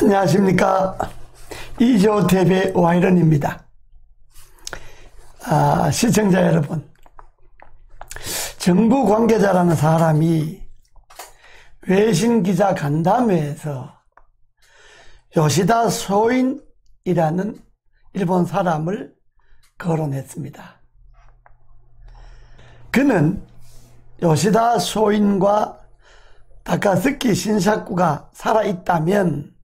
안녕하십니까. 이조TV의 와이런입니다. 시청자 여러분, 정부 관계자라는 사람이 외신기자 간담회에서 요시다 쇼인이라는 일본 사람을 거론했습니다. 그는 요시다 쇼인과 다카스키 신사쿠가 살아있다면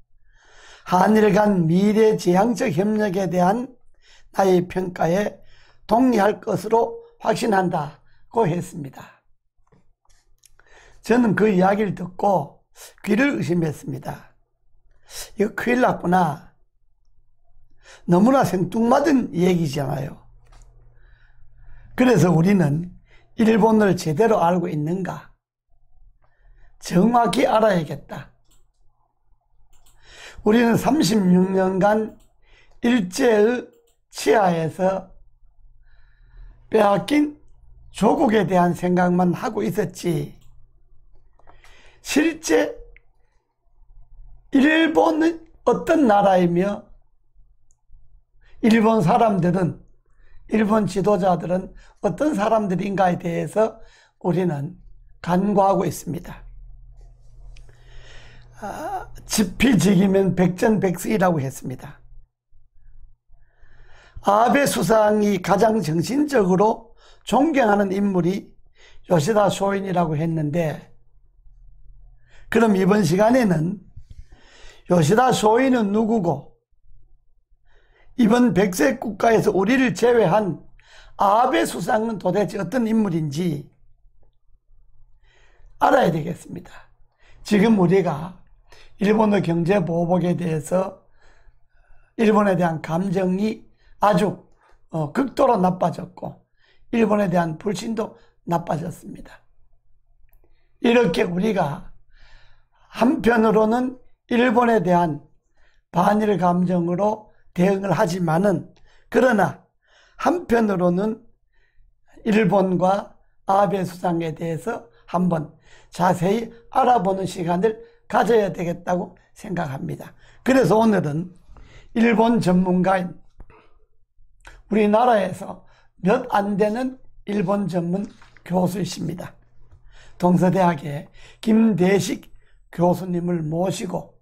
한일 간 미래지향적 협력에 대한 나의 평가에 동의할 것으로 확신한다고 했습니다. 저는 그 이야기를 듣고 귀를 의심했습니다. 이거 큰일 났구나. 너무나 생뚱맞은 얘기잖아요. 그래서 우리는 일본을 제대로 알고 있는가? 정확히 알아야겠다. 우리는 36년간 일제의 치하에서 빼앗긴 조국에 대한 생각만 하고 있었지, 실제 일본은 어떤 나라이며 일본 사람들은, 일본 지도자들은 어떤 사람들인가에 대해서 우리는 간과하고 있습니다. 지피지기면 백전백승이라고 했습니다. 아베 수상이 가장 정신적으로 존경하는 인물이 요시다 쇼인이라고 했는데, 그럼 이번 시간에는 요시다 쇼인은 누구고, 이번 백색 국가에서 우리를 제외한 아베 수상은 도대체 어떤 인물인지 알아야 되겠습니다. 지금 우리가 일본의 경제 보복에 대해서 일본에 대한 감정이 아주 극도로 나빠졌고, 일본에 대한 불신도 나빠졌습니다. 이렇게 우리가 한편으로는 일본에 대한 반일 감정으로 대응을 하지만은, 그러나 한편으로는 일본과 아베 수상에 대해서 한번 자세히 알아보는 시간을 가져야 되겠다고 생각합니다. 그래서 오늘은 일본 전문가인, 우리나라에서 몇 안 되는 일본 전문 교수이십니다. 동서대학의 김대식 교수님을 모시고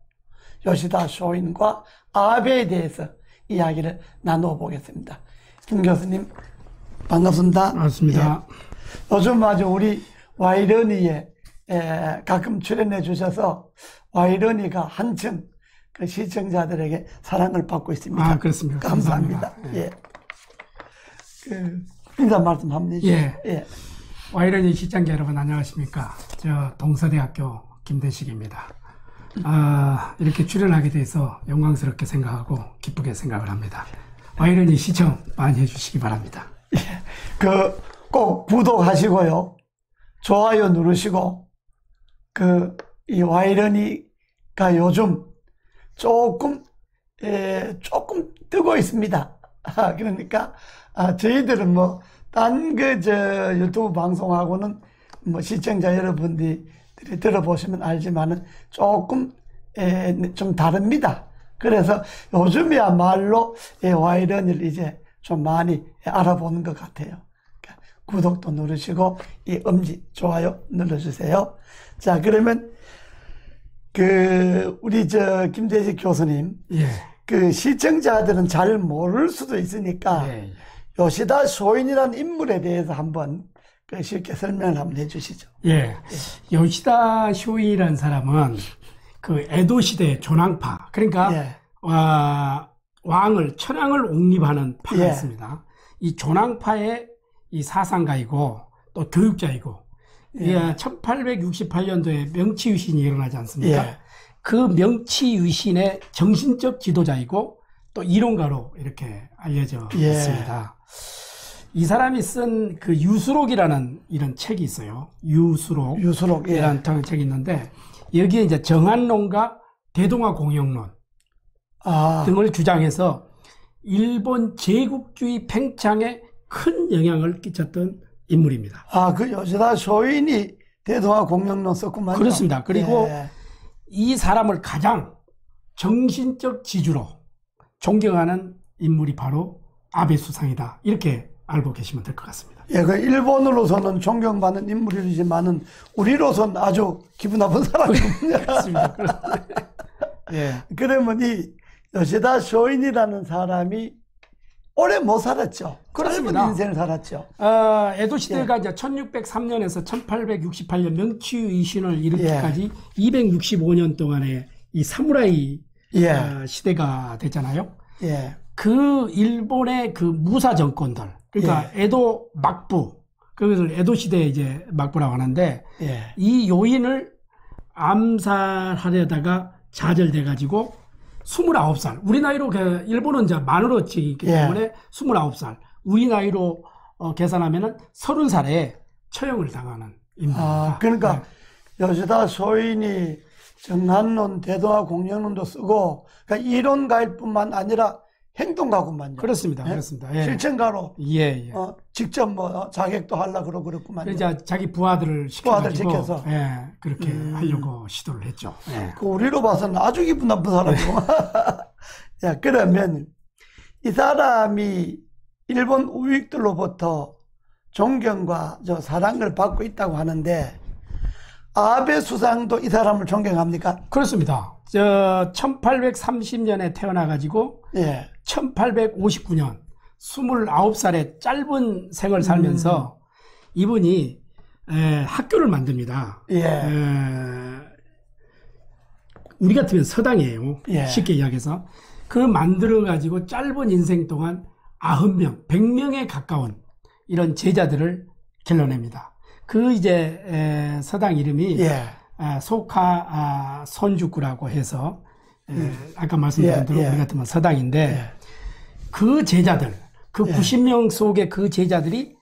요시다 쇼인과 아베에 대해서 이야기를 나누어 보겠습니다. 김 교수님, 반갑습니다. 반갑습니다. 예. 요즘 아주 우리 와이런이에 가끔 출연해 주셔서 와이런이가 한층 그 시청자들에게 사랑을 받고 있습니다. 그렇습니다. 감사합니다. 예. 인사 말씀 한번 해주세요. 예. 예. 와이런이 시청자 여러분, 안녕하십니까. 저 동서대학교 김대식입니다. 이렇게 출연하게 돼서 영광스럽게 생각하고 기쁘게 생각을 합니다. 와이런이 시청 많이 해주시기 바랍니다. 예. 꼭 구독하시고요, 좋아요 누르시고, 이 와이런이가 요즘 조금 뜨고 있습니다. 그러니까 저희들은 딴 유튜브 방송하고는 시청자 여러분들이 들어보시면 알지만은 조금 좀 다릅니다. 그래서 요즘이야말로 와이런이를 이제 좀 많이 알아보는 것 같아요. 그러니까 구독도 누르시고 이 엄지 좋아요 눌러주세요. 자, 그러면 우리 김대식 교수님, 예. 시청자들은 잘 모를 수도 있으니까, 예. 요시다 쇼인이라는 인물에 대해서 한번 쉽게 설명을 한번 해주시죠. 예. 요시다 쇼인이라는 사람은 그 에도 시대 조랑파, 그러니까 예. 천황을 옹립하는 파가 예. 있습니다. 이 조랑파의 이 사상가이고 또 교육자이고, 예. 1868년도에 명치유신이 일어나지 않습니까? 예. 그 명치유신의 정신적 지도자이고 또 이론가로 이렇게 알려져 예. 있습니다. 이 사람이 쓴 그 유수록이라는 이런 책이 있어요. 유수록이라는 예. 책이 있는데, 여기에 이제 정한론과 대동아 공영론 등을 주장해서 일본 제국주의 팽창에 큰 영향을 끼쳤던 인물입니다. 그 요시다 쇼인이 대동아 공영론 썼구만요. 그렇습니다. 그리고 예. 이 사람을 가장 정신적 지주로 존경하는 인물이 바로 아베 수상이다. 이렇게 알고 계시면 될 것 같습니다. 예, 그 일본으로서는 존경받는 인물이지만은 우리로서는 아주 기분 나쁜 사람이군요. 그렇습니다. 예. 그러면 이 요시다 쇼인이라는 사람이 오래 못 살았죠. 그렇습니다. 짧은 인생을 살았죠. 에도 시대가 이제 1603년에서 1868년 명치유 이신을 일으키기까지 265년 동안의 이 사무라이 시대가 됐잖아요. 예. 그 일본의 그 무사 정권들, 그러니까 에도 막부, 그것을 에도 시대에 이제 막부라고 하는데 이 요인을 암살하려다가 좌절돼가지고 29살, 우리 나이로 일본은 이제 만으로 치기 때문에 29살, 우리 나이로 계산하면은 30살에 처형을 당하는 인물입니다. 그러니까 요시다 쇼인이 정한론, 대동아 공영론도 쓰고, 그러니까 이론가일 뿐만 아니라 행동가구만요. 그렇습니다. 그렇습니다. 예. 실천가로. 예. 직접 뭐 자객도 하려고 그렇구만요. 이제 자기 부하들을 시켜서 그렇게 하려고 시도를 했죠. 예. 그 우리로 봐서는 아주 기분 나쁜 사람이고. 야, 그러면 이 사람이 일본 우익들로부터 존경과 사랑을 받고 있다고 하는데, 아베 수상도 이 사람을 존경합니까? 그렇습니다. 1830년에 태어나가지고 1859년 29살의 짧은 생을 살면서 이분이 학교를 만듭니다. 우리 같으면 서당이에요. 쉽게 이야기해서. 그 만들어가지고 짧은 인생 동안 90명, 100명에 가까운 이런 제자들을 길러냅니다. 그 이제 서당 이름이 소카 손주구라고 해서 아까 말씀드린 대로 우리 같으면 서당인데 그 제자들, 그 90명 속의 그 제자들이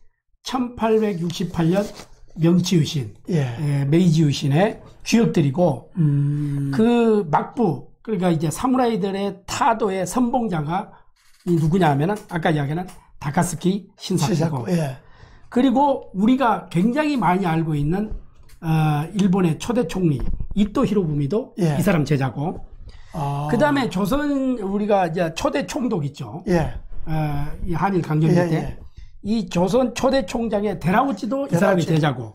1868년 명치유신, 메이지유신의 귀역들이고 그 막부, 그러니까 이제 사무라이들의 타도의 선봉자가 누구냐 하면은 아까 이야기하는 다카스키 신사쿠고 그리고 우리가 굉장히 많이 알고 있는 일본의 초대 총리 이토 히로부미도 이 사람 제자고, 그 다음에 조선 우리가 이제 초대 총독 있죠. 이 한일 강점기 때 이 조선 초대 총장의 데라우치도 이 사람이 제자고,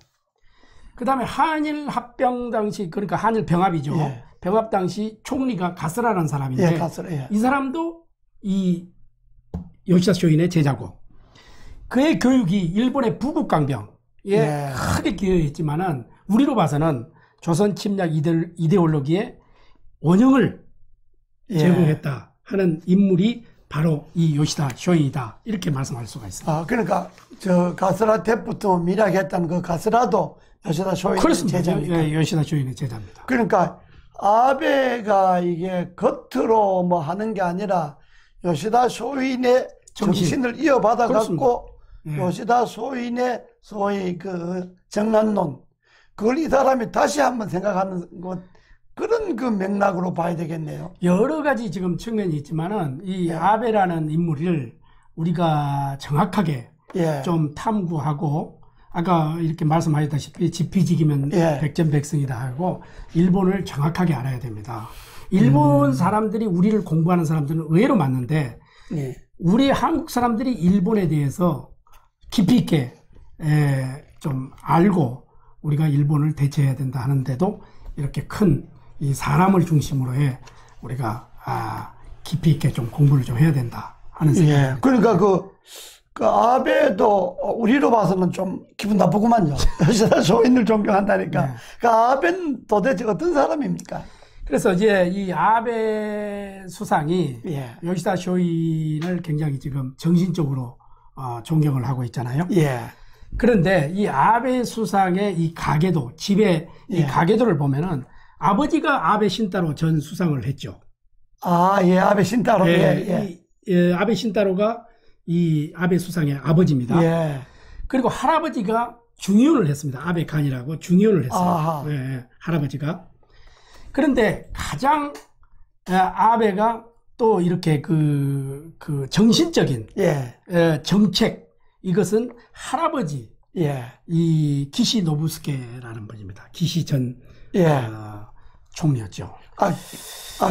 그 다음에 한일 합병 당시, 그러니까 한일 병합이죠. 병합 당시 총리가 가스라라는 사람인데 이 사람도 이 요시다 쇼인의 제자고, 그의 교육이 일본의 부국강병에 크게 기여했지만은 우리로 봐서는 조선 침략 이데올로기에 원형을 제공했다 하는 인물이 바로 이 요시다 쇼인이다, 이렇게 말씀할 수가 있습니다. 그러니까 가스라 때부터 밀약했던 그 가스라도 요시다 쇼인의 제자입니까? 요시다 쇼인의 제자입니다. 그러니까 아베가 이게 겉으로 뭐 하는 게 아니라 요시다 쇼인의 정신을 이어받아 갖고 요시다 쇼인의 소위 그 정난론, 그걸 이 사람이 다시 한번 생각하는 것, 그런 그 맥락으로 봐야 되겠네요. 여러 가지 지금 측면이 있지만은 이 아베라는 인물을 우리가 정확하게 좀 탐구하고, 아까 이렇게 말씀하셨다시피 지피지기면 백전백승이다 하고 일본을 정확하게 알아야 됩니다. 일본 사람들이 우리를 공부하는 사람들은 의외로 많은데 우리 한국 사람들이 일본에 대해서 깊이 있게 좀 알고 우리가 일본을 대처해야 된다 하는데도 이렇게 큰 이 사람을 중심으로 해 우리가 깊이 있게 좀 공부를 좀 해야 된다 하는 생각입니다. 그러니까 그 아베도 우리로 봐서는 좀 기분 나쁘구만요. 요시다 쇼인을 존경한다니까. 그 아베는 도대체 어떤 사람입니까? 그래서 이제 이 아베 수상이 요시다 쇼인을 굉장히 지금 정신적으로 존경을 하고 있잖아요. 그런데 이 아베 수상의 이 가계도, 집의 이 가계도를 보면은 아버지가 아베 신타로 전 수상을 했죠. 아베 신타로. 아베 신타로가 이 아베 수상의 아버지입니다. 그리고 할아버지가 중의원을 했습니다. 아베 간이라고 중의원을 했어요. 할아버지가. 그런데 가장 아베가 또 이렇게 그 정신적인 정책, 이것은 할아버지 이 기시 노부스케라는 분입니다. 기시 전 총리였죠.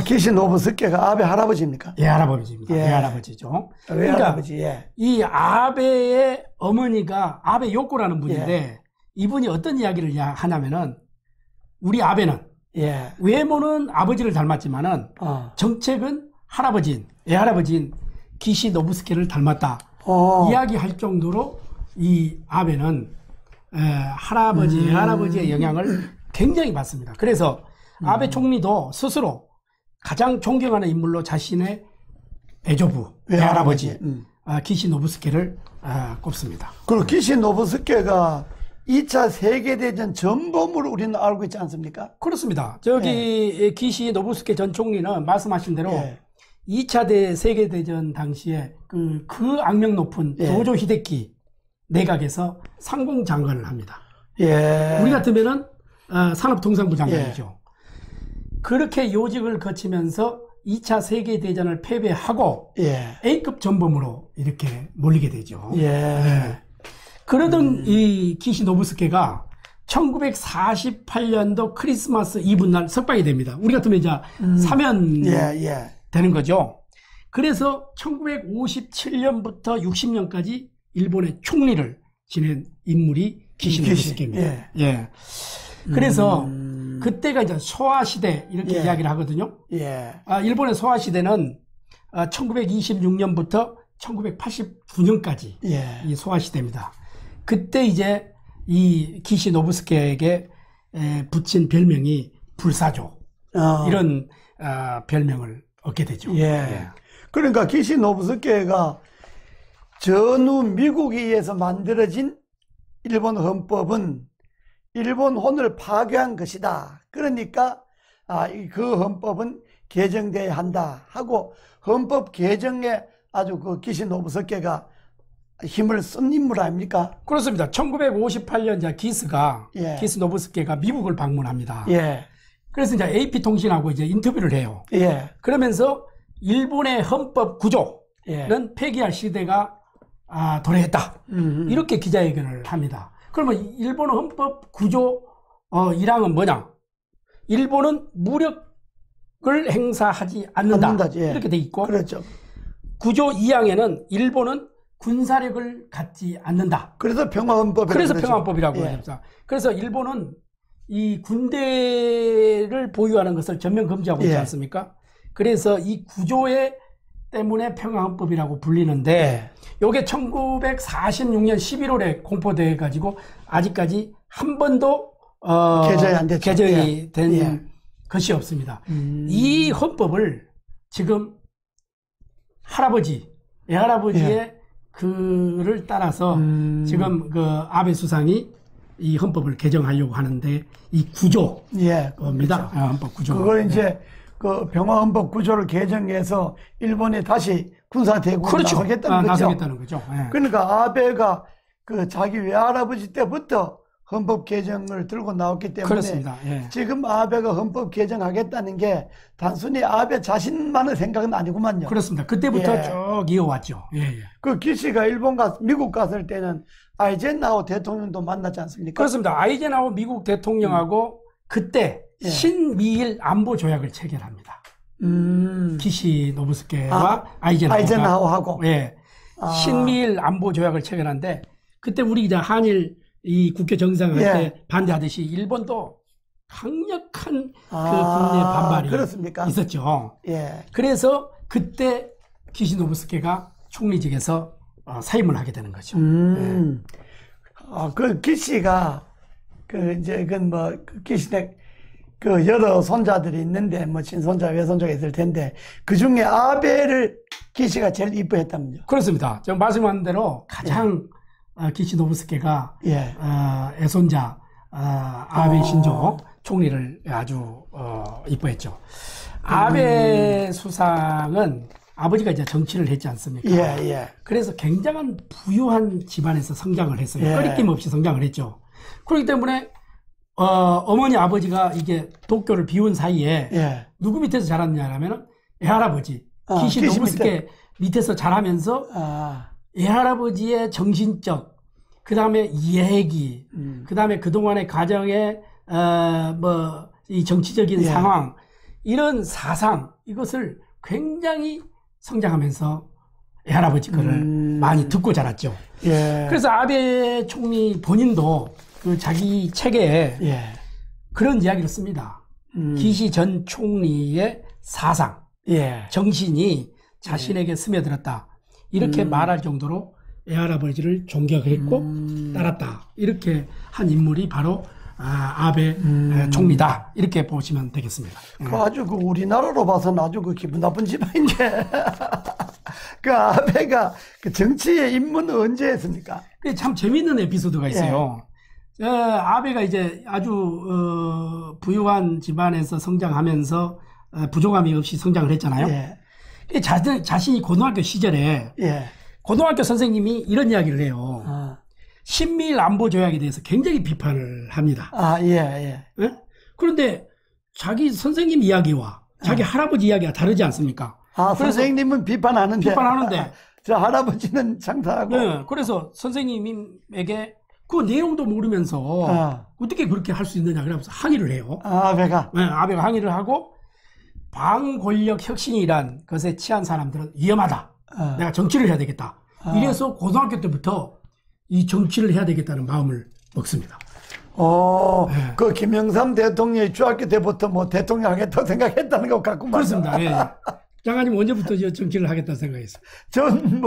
기시노부스케가 아베 할아버지입니까? 예, 할아버지입니다. 예. 예, 할아버지죠. 외할아버지. 예. 이 아베의 어머니가 아베 요코라는 분인데 예. 이분이 어떤 이야기를 하냐면은 우리 아베는 예. 외모는 아버지를 닮았지만은 정책은 외할아버지인 기시노부스케를 닮았다. 이야기할 정도로 이 아베는 외할아버지의 영향을 굉장히 받습니다. 그래서 아베 총리도 스스로 가장 존경하는 인물로 자신의 애조부, 외할아버지 기시노부스케를 꼽습니다. 그리고 기시노부스케가 2차 세계대전 전범으로 우리는 알고 있지 않습니까? 그렇습니다. 저기 기시노부스케 전 총리는 말씀하신 대로 2차 세계대전 당시에 그 악명 높은 도조 히데키 내각에서 상공장관을 합니다. 우리 같으면은 산업통상부 장관이죠. 그렇게 요직을 거치면서 2차 세계대전을 패배하고 A급 전범으로 이렇게 몰리게 되죠. 그러던 이 기시노부스케가 1948년도 크리스마스 이브날 석방이 됩니다. 우리 같으면 이제 사면 되는 거죠. 그래서 1957년부터 60년까지 일본의 총리를 지낸 인물이 기시노부스케입니다. 그래서 그때가 이제 소아시대 이렇게 이야기를 하거든요. 일본의 소아시대는 1926년부터 1989년까지 이 소아시대입니다. 그때 이제 이 기시노부스케에게 붙인 별명이 불사조 이런 별명을 얻게 되죠. 그러니까 기시노부스케가 전후 미국에 의해서 만들어진 일본 헌법은 일본혼을 파괴한 것이다. 그러니까 그 헌법은 개정돼야 한다 하고 헌법 개정에 아주 그 기시노부스케가 힘을 쓴 인물 아닙니까? 그렇습니다. 1958년 기시노부스케가 미국을 방문합니다. 그래서 이제 AP통신하고 이제 인터뷰를 해요. 그러면서 일본의 헌법 구조는 폐기할 시대가 도래했다. 이렇게 기자회견을 합니다. 그러면 일본 헌법 구조 1항은 뭐냐? 일본은 무력을 행사하지 않는다. 이렇게 돼 있고 그렇죠. 구조 2항에는 일본은 군사력을 갖지 않는다. 그래서 평화헌법이라고 합니다. 그래서 일본은 이 군대를 보유하는 것을 전면 금지하고 있지 않습니까? 그래서 이 구조에 때문에 평화헌법이라고 불리는데 요게 1946년 11월에 공포돼 가지고 아직까지 한 번도 개정이 된 것이 없습니다. 이 헌법을 지금 외할아버지의 그를 따라서 지금 그 아베 수상이 이 헌법을 개정하려고 하는데 이 구조입니다. 그렇죠. 헌법 구조. 그걸 이제 그 평화헌법 구조를 개정해서 일본이 다시 군사대국을 나서겠다는 거죠. 그러니까 아베가 그 자기 외할아버지 때부터 헌법 개정을 들고 나왔기 때문에 그렇습니다. 지금 아베가 헌법 개정하겠다는 게 단순히 아베 자신만의 생각은 아니구만요. 그렇습니다. 그때부터 쭉 이어왔죠. 그 기시가 미국 갔을 때는 아이젠하워 대통령도 만났지 않습니까? 그렇습니다. 아이젠하워 미국 대통령하고 그때 신미일 안보 조약을 체결합니다. 기시노부스케와 아이젠하워하고 신미일 안보 조약을 체결하는데 그때 우리 이제 한일 이 국회 정상할 때 반대하듯이 일본도 강력한 그 국내 반발이 있었죠. 그래서 그때 기시노부스케가 총리직에서 사임을 하게 되는 거죠. 그 기시가 기시네 여러 손자들이 있는데 친손자 외손자가 있을 텐데 그 중에 아베를 기시가 제일 이뻐했다면요. 그렇습니다. 제가 말씀하신 대로 가장 기시노부스케가 애손자 아베 신조 총리를 아주 이뻐했죠. 아베 수상은 아버지가 이제 정치를 했지 않습니까? 그래서 굉장한 부유한 집안에서 성장을 했어요. 꺼리낌 없이 성장을 했죠. 그렇기 때문에 어머니 아버지가 이게 도쿄를 비운 사이에 누구 밑에서 자랐냐면 애할아버지 기시노부스케 밑에서 자라면서 애할아버지의 정신적 그 다음에 얘기 그 다음에 그동안의 가정의 이 정치적인 상황, 이런 사상, 이것을 굉장히 성장하면서 할아버지 거를 많이 듣고 자랐죠. 그래서 아베 총리 본인도 그 자기 책에 그런 이야기를 씁니다. 기시 전 총리의 사상, 정신이 자신에게 스며들었다. 이렇게 말할 정도로 외할아버지를 존경했고 따랐다. 이렇게 한 인물이 바로 아베 총리다. 이렇게 보시면 되겠습니다. 그 아주 그 우리나라로 봐서는 아주 그 기분 나쁜 집안인데 그 아베가 그 정치에 입문은 언제 했습니까? 참 재미있는 에피소드가 있어요. 아베가 이제 아주 부유한 집안에서 성장하면서 부족함이 없이 성장을 했잖아요. 자신이 고등학교 시절에 고등학교 선생님이 이런 이야기를 해요. 신미일 안보 조약에 대해서 굉장히 비판을 합니다. 그런데 자기 선생님 이야기와 자기 할아버지 이야기가 다르지 않습니까? 선생님은 비판하는데 저 할아버지는 장사하고. 그래서 선생님에게 그 내용도 모르면서 어떻게 그렇게 할 수 있느냐 그러면서 항의를 해요. 아베가 항의를 하고 반권력 혁신이란 것에 취한 사람들은 위험하다. 내가 정치를 해야 되겠다. 이래서 고등학교 때부터 이 정치를 해야 되겠다는 마음을 먹습니다. 그 김영삼 대통령이 중학교 때부터 뭐 대통령 하겠다고 생각했다는 것 같구만. 그렇습니다. 장관님 언제부터 정치를 하겠다고 생각했어요? 전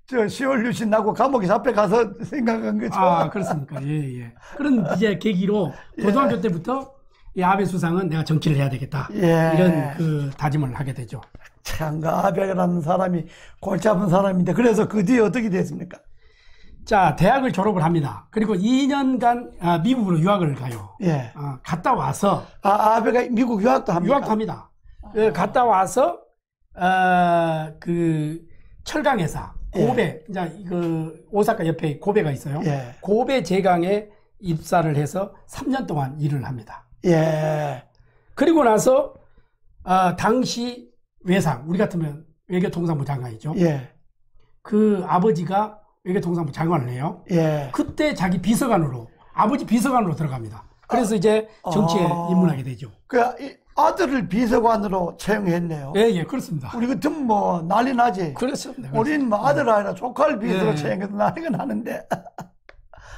저 10월 유신 나고 감옥에 잡혀가서 생각한 거죠. 그렇습니까? 그런 이제 계기로 고등학교 때부터 이 아베 수상은 내가 정치를 해야 되겠다. 이런 그 다짐을 하게 되죠. 참, 그 아베라는 사람이 골치 아픈 사람인데, 그래서 그 뒤에 어떻게 됐습니까? 자, 대학을 졸업을 합니다. 그리고 2년간 미국으로 유학을 가요. 갔다 와서. 아베가 미국 유학도 합니까? 유학도 합니다. 갔다 와서, 그, 철강회사, 고베, 이제 그, 오사카 옆에 고베가 있어요. 고베 제강에 입사를 해서 3년 동안 일을 합니다. 그리고 나서, 당시 외상, 우리 같으면 외교통상부 장관이죠. 그 아버지가 외교통상부 장관을 해요. 그때 자기 비서관으로, 아버지 비서관으로 들어갑니다. 그래서 이제 정치에 입문하게 되죠. 아들을 비서관으로 채용했네요. 그렇습니다. 우리 같으면 뭐 난리 나지. 그렇습니다. 우리는 뭐 아들 아니라 조카를 비서로 채용해서 난리가 나는데.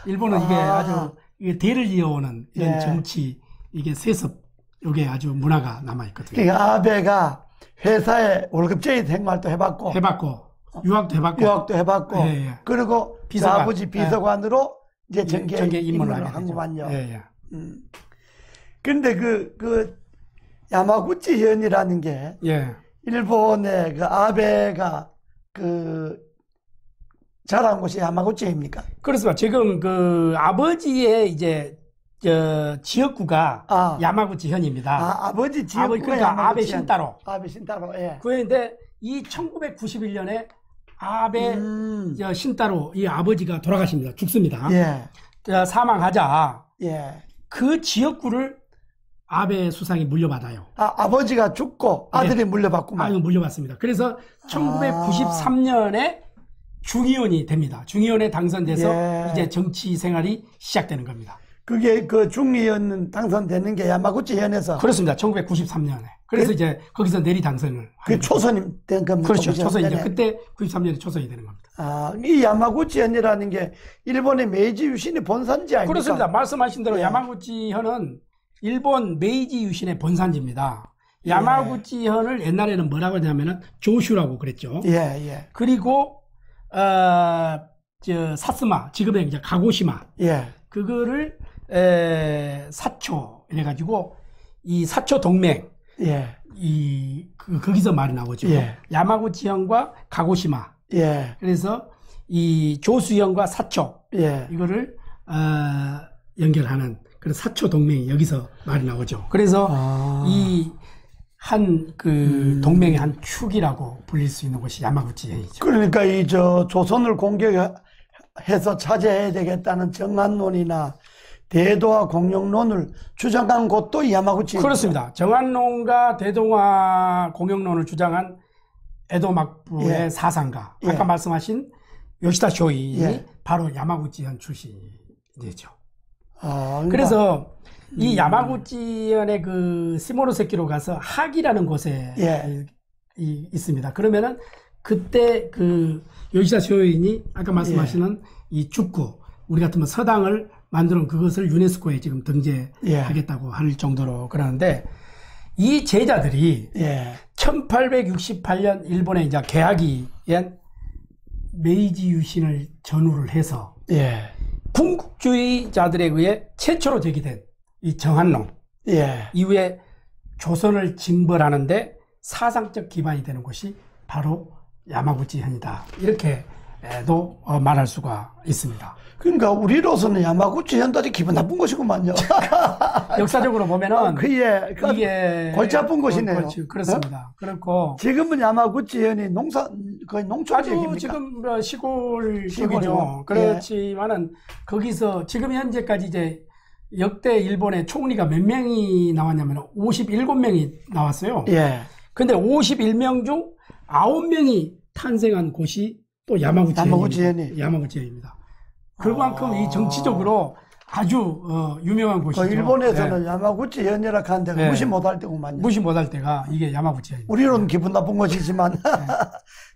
일본은 이게 아주 대를 이어오는 이런 정치, 이게 세습, 이게 아주 문화가 남아있거든요. 그러니까 아베가 회사에 월급제의 생활도 해봤고, 유학도 해봤고, 그리고 비서관, 아버지 비서관으로 이제 정계에 입문을 한구만요. 그런데 그 야마구치 현이라는 게 일본의 그 아베가 그 자란 곳이 야마구치입니까? 그렇습니다. 지금 그 아버지의 이제 지역구가 야마구치 현입니다. 아버지 지역구가 그러니까 아베 신타로. 아베 신타로. 그런데 이 1991년에 아베 신타로 이 아버지가 돌아가십니다. 죽습니다. 사망하자 그 지역구를 아베 수상이 물려받아요. 아버지가 죽고 아들이 물려받구만. 물려받습니다. 그래서 1993년에 중의원이 됩니다. 중의원에 당선돼서 이제 정치 생활이 시작되는 겁니다. 그게 그 중의원 당선되는 게 야마구치 현에서. 그렇습니다. 1993년에. 그래서 이제 거기서 내리 당선을. 그게 초선이 된 겁니다. 그렇죠. 초선이죠. 그때 93년에 초선이 되는 겁니다. 이 야마구치 현이라는 게 일본의 메이지 유신의 본산지 아닙니까? 그렇습니다. 말씀하신 대로 야마구치 현은 일본 메이지 유신의 본산지입니다. 야마구치 현을 옛날에는 뭐라고 하냐면은 조슈라고 그랬죠. 그리고 사스마, 지금의 이제 가고시마. 그거를 사초 이래가지고 이 사초 동맹 거기서 말이 나오죠. 야마구치현과 가고시마. 그래서 이 조수현과 사초 이거를 연결하는 그런 사초 동맹이 여기서 말이 나오죠. 그래서 이 한 그 동맹의 한 축이라고 불릴 수 있는 곳이 야마구치현이죠. 그러니까 이 조선을 공격해서 차지해야 되겠다는 정한론이나 대도와 공영론을 주장한 곳도 야마구치. 그렇습니다. 정한론과 대도와 공영론을 주장한 에도 막부의 사상가, 아까 말씀하신 요시다 쇼인이 바로 야마구치현 출신이죠. 그러니까. 그래서 이 야마구치현의 그 시모노세키로 가서 하기라는 곳에 예. 있습니다. 그러면은 그때 그 요시다 쇼인이 아까 말씀하시는 이 죽구, 우리 같으면 서당을 만드는 그것을 유네스코에 지금 등재하겠다고 할 정도로 그러는데, 이 제자들이 1868년 일본에 이제 개하기엔 메이지 유신을 전후를 해서 군국주의자들에 의해 최초로 제기된 이 정한론 이후에 조선을 징벌하는데 사상적 기반이 되는 곳이 바로 야마구치현이다. 이렇게도 말할 수가 있습니다. 그러니까 우리로서는 야마구치 현달이 기분 나쁜 것이구만요. 역사적으로 보면은 이게 골치 아픈 곳이네요. 그렇습니다. 그렇고 지금은 야마구치 현이 거의 농촌 지역입니까? 지금 시골 쪽이죠. 그렇지만은 거기서 지금 현재까지 이제 역대 일본의 총리가 몇 명이 나왔냐면 57명이 나왔어요. 근데 51명 중 9명이 탄생한 곳이 또 야마구치현입니다. 그만큼 이 정치적으로 아주 유명한 곳이죠. 일본에서는 야마구치현이라 하는 데가 무시 못할 때구만요. 무시 못할 때가 이게 야마구치현입니다. 우리로는 기분 나쁜 것이지만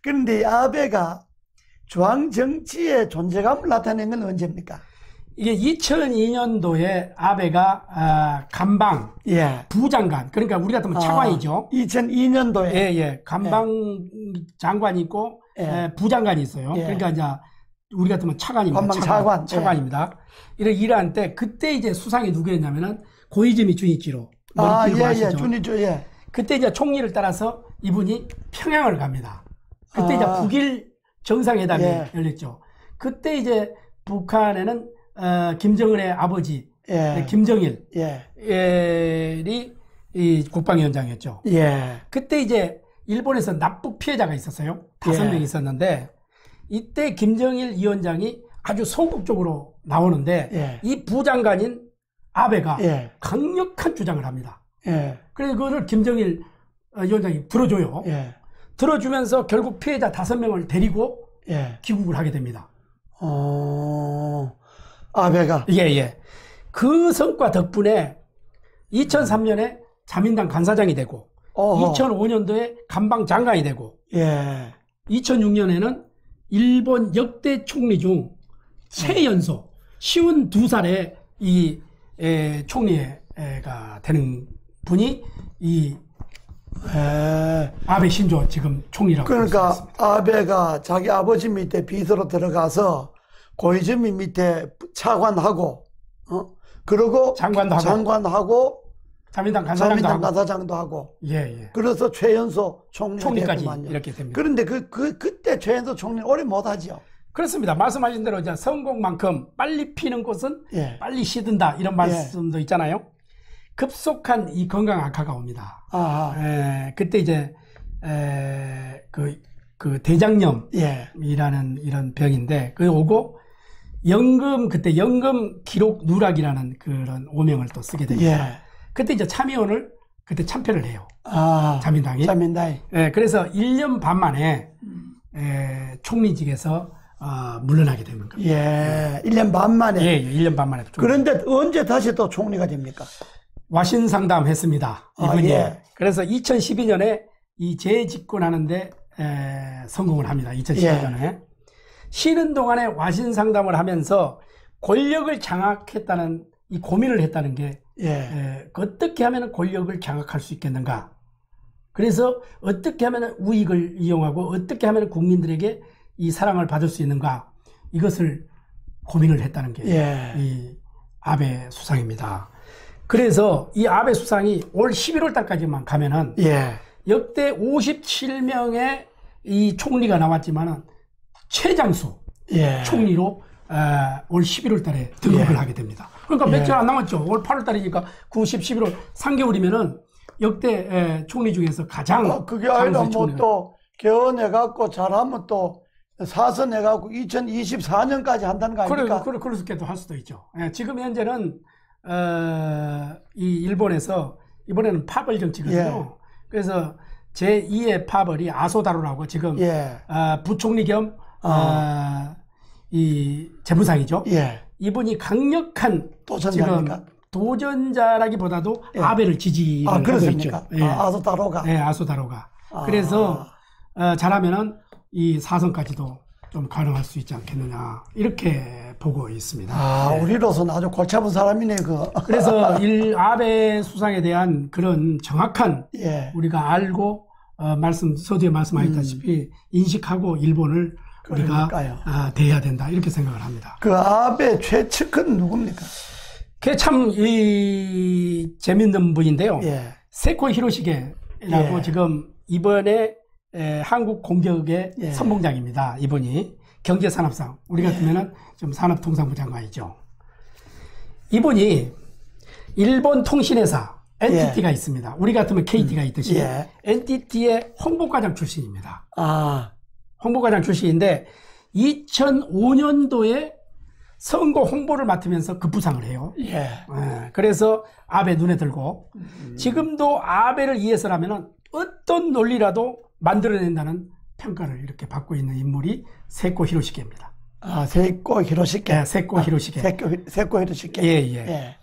그런데 아베가 중앙 정치의 존재감을 나타낸 건 언제입니까? 이게 2002년도에 아베가 감방 부장관, 그러니까 우리 같으면 차관이죠. 2002년도에 감방 장관이 있고 부장관이 있어요. 그러니까 이제 우리 같으면 차관입니다. 차관입니다. 이러한 때 그때 이제 수상이 누구였냐면은 고이즈미 준이치로. 준이치로. 그때 이제 총리를 따라서 이분이 평양을 갑니다. 그때 이제 북일 정상회담이 열렸죠. 그때 이제 북한에는 김정은의 아버지 김정일이 이 국방위원장이었죠. 그때 이제 일본에서 납북 피해자가 있었어요. 5명 있었는데 이때 김정일 위원장이 아주 소극적으로 나오는데 이 부장관인 아베가 강력한 주장을 합니다. 그래서 그거를 김정일 위원장이 들어줘요. 들어주면서 결국 피해자 5명을 데리고 귀국을 하게 됩니다. 아베가? 그 성과 덕분에 2003년에 자민당 간사장이 되고 2005년도에 감방 장관이 되고 2006년에는 일본 역대 총리 중 최연소 52살의 이 총리가 되는 분이 이 아베 신조 지금 총리라고. 그러니까 아베가 자기 아버지 밑에 비서로 들어가서 고이즈미 밑에 차관하고 그리고 장관하고 자민당 간사장도 하고 그래서 최연소 총리까지 이렇게 됩니다. 그런데 그때 최연소 총리는 오래 못하죠. 그렇습니다. 말씀하신 대로 이제 성공만큼 빨리 피는 꽃은 빨리 시든다 이런 말씀도 있잖아요. 급속한 이 건강 악화가 옵니다. 그때 이제 그 대장염이라는 이런 병인데 그 오고 그때 연금 기록 누락이라는 그런 오명을 또 쓰게 됩니다. 그때 이제 참의원을 그때 참패를 해요. 자민당이. 그래서 1년 반 만에 총리직에서 물러나게 되는 겁니다. 1년 반 만에. 1년 반 만에. 그런데 언제 다시 또 총리가 됩니까? 와신 상담했습니다. 이분이. 그래서 2012년에 이 재집권하는데 성공을 합니다. 2012년에. 쉬는 동안에 와신 상담을 하면서 권력을 장악했다는 이 고민을 했다는 게 어떻게 하면 권력을 장악할 수 있겠는가. 그래서 어떻게 하면 우익을 이용하고 어떻게 하면 국민들에게 이 사랑을 받을 수 있는가. 이것을 고민을 했다는 게 이 아베 수상입니다. 그래서 이 아베 수상이 올 11월 달까지만 가면은 역대 57명의 이 총리가 나왔지만은 최장수 총리로 올 11월 달에 등극을 하게 됩니다. 그러니까 며칠 안 남았죠. 올 8월 달이니까 9, 10, 11월 3개월이면은 역대 총리 중에서 가장 그게 아니라 뭐 또 개헌해갖고 잘하면 또 사선해갖고 2024년까지 한다는 거 아닙니까? 그렇게도 할 수도 있죠. 지금 현재는 이 일본에서 이번에는 파벌 정치거든요. 그래서 제2의 파벌이 아소다로라고 지금 부총리 겸 이 재무상이죠. 이분이 강력한 지금 도전자라기보다도 예. 아베를 지지를 하고 있죠. 예. 아소다로가. 네, 아소다로가. 그래서 잘하면은 이 4선까지도 좀 가능할 수 있지 않겠느냐 이렇게 보고 있습니다. 네. 우리로서는 아주 골치 아픈 사람이네 그래서 아베 수상에 대한 그런 정확한 예. 우리가 알고 서두에 말씀하셨다시피 인식하고 일본을 우리가 대해야 된다 이렇게 생각을 합니다. 그 아베 최측은 누굽니까? 그게 참 재밌는 분인데요. 예. 세코 히로시게라고 예. 지금 이번에 한국 공격의 예. 선봉장입니다. 이분이 경제산업상 우리 같으면은 좀 산업통상부 장관이죠. 이분이 일본 통신회사 NTT가 예. 있습니다. 우리 같으면 KT가 있듯이 예. NTT의 홍보과장 출신입니다. 홍보과장 출신인데 2005년도에 선거 홍보를 맡으면서 급부상을 해요. 예. 그래서 아베 눈에 들고 지금도 아베를 위해서라면 어떤 논리라도 만들어낸다는 평가를 이렇게 받고 있는 인물이 세코 히로시게입니다. 세코 히로시게. 네, 세코 히로시게. 세코 히로시게. 예. 예.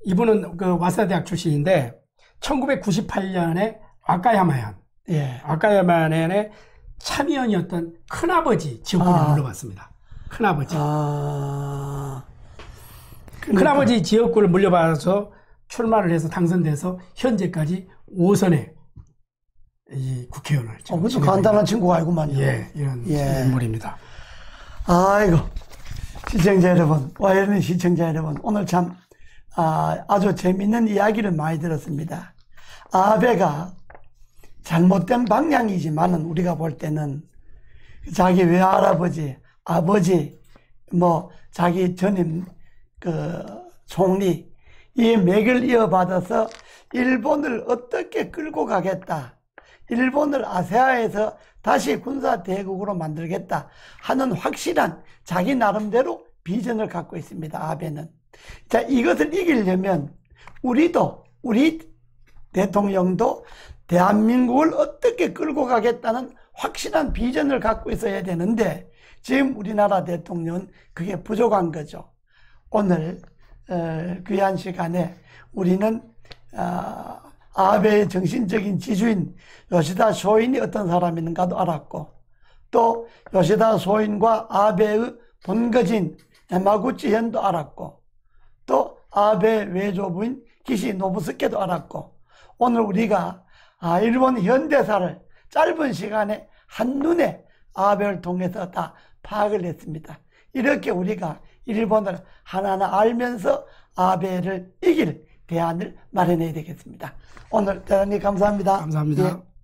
이분은 그 와사대학 출신인데 1998년에 와카야마현. 예. 와카야마현의 참의원이었던 큰아버지 지역구를 물려받습니다. 큰아버지. 큰아버지 지역구를 물려받아서 출마를 해서 당선돼서 현재까지 5선의 이 국회의원을. 그것도 간단한 친구가 아니구만요. 예, 이런 인물입니다. 아이고, 시청자 여러분, 와이어린 시청자 여러분, 오늘 참, 아주 재밌는 이야기를 많이 들었습니다. 아베가 잘못된 방향이지만은 우리가 볼 때는 자기 외할아버지, 아버지, 자기 전임, 총리, 이 맥을 이어받아서 일본을 어떻게 끌고 가겠다. 일본을 아세아에서 다시 군사대국으로 만들겠다 하는 확실한 자기 나름대로 비전을 갖고 있습니다. 아베는. 자, 이것을 이기려면 우리 대통령도 대한민국을 어떻게 끌고 가겠다는 확실한 비전을 갖고 있어야 되는데 지금 우리나라 대통령은 그게 부족한 거죠. 오늘 귀한 시간에 우리는 아베의 정신적인 지주인 요시다 쇼인이 어떤 사람인가도 알았고 또 요시다 쇼인과 아베의 본거진 야마구치 현도 알았고 또 아베 외조부인 기시 노부스케도 알았고 오늘 우리가 일본 현대사를 짧은 시간에 한눈에 아베를 통해서 다 파악을 했습니다. 이렇게 우리가 일본을 하나하나 알면서 아베를 이길 대안을 마련해야 되겠습니다. 오늘 대단히 감사합니다. 감사합니다. 예.